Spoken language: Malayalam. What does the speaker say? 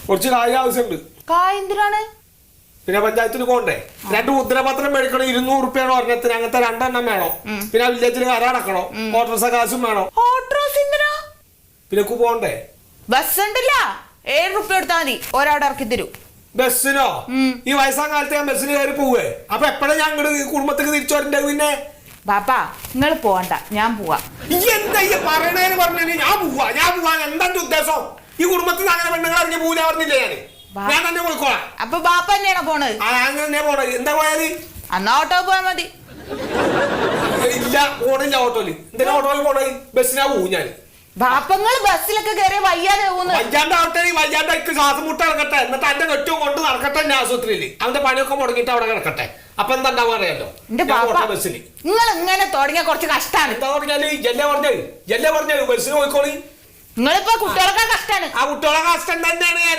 കുറച്ച് കായ ആവശ്യമുണ്ട്. എന്തിനാണ്? പിന്നെ പഞ്ചായത്തിന് പോകണ്ടേ? 2 മുദ്രപത്രം മേടിക്കണം. 200 റുപ്യാണ് ഒരെണ്ണത്തിന്. അങ്ങനത്തെ 2 വേണം. പിന്നെ വില്ലേജിൽ കരാടക്കണം. ഓട്ടോറിക്ഷ കാശും വേണം. പിന്നെ പോകണ്ടേ? ബസ് ഉണ്ടല്ല, 7 റുപ്യ എടുത്താ മതി, ഒരാടെ ഇറക്കി തരും. ബസ്സിനോ? ഈ വയസ്സാം കാലത്ത് ഞാൻ ബസ്സിന് കയറി പോവേ. അപ്പൊ എപ്പോഴാ ഞാൻ കുടുംബത്തേക്ക് തിരിച്ചു വരണ്ടേ? പിന്നെ ബാപ്പാ നിങ്ങൾ പോവണ്ട, ഞാൻ പോവാ. എന്താ ഈ പറയണേന്ന് പറഞ്ഞു? ഞാൻ പോവാ. എന്താ ഉദ്ദേശം? ഈ കുടുംബത്തിൽ അങ്ങനെ പെണ്ണുങ്ങൾ ഇറങ്ങി പോവില്ല പറഞ്ഞില്ലേ? ഞാൻ തന്നെ പോയിക്കോളാം. അപ്പൊ ബാപ്പ തന്നെയാണോ പോണത്? തന്നെ പോണത്. എന്താ പോയാല്? എന്നാ ഓട്ടോ പോയാ മതി. ഇല്ല, പോണില്ല ഓട്ടോയില്. എന്തിനാ ഓട്ടോയിൽ പോണത്? ബസ്സിനാ പോവും ഞാൻ. ബാപ്പങ്ങൾ ബസ്സിലൊക്കെ കയറിയ വയ്യാതെ പോകുന്നു. വയ്യാണ്ടാവട്ടെ, വയ്യാണ്ടക്ക് ശ്വാസം മുട്ട നടക്കട്ടെ. എന്നിട്ട് എന്റെ കെട്ടും കൊണ്ട് നടക്കട്ടെ എന്റെ ആശുപത്രിയില്. അവന്റെ പണിയൊക്കെ മുടങ്ങിട്ട് അവിടെ കിടക്കട്ടെ. അപ്പൊ എന്താ ഉണ്ടാവുക അറിയാലോ? ബസ്സിന് നിങ്ങൾ ഇങ്ങനെ തുടങ്ങിയ കുറച്ച് കഷ്ടാണ്. എന്താ പറഞ്ഞാല് ജല്ല പറഞ്ഞത് ബസ്സിന് പോയിക്കോളി. നിങ്ങളിപ്പോ കുട്ടികളൊക്കെ കഷ്ടാണ്. ആ കുട്ടികളെ കഷ്ടം തന്നെയാണ് ഞാൻ.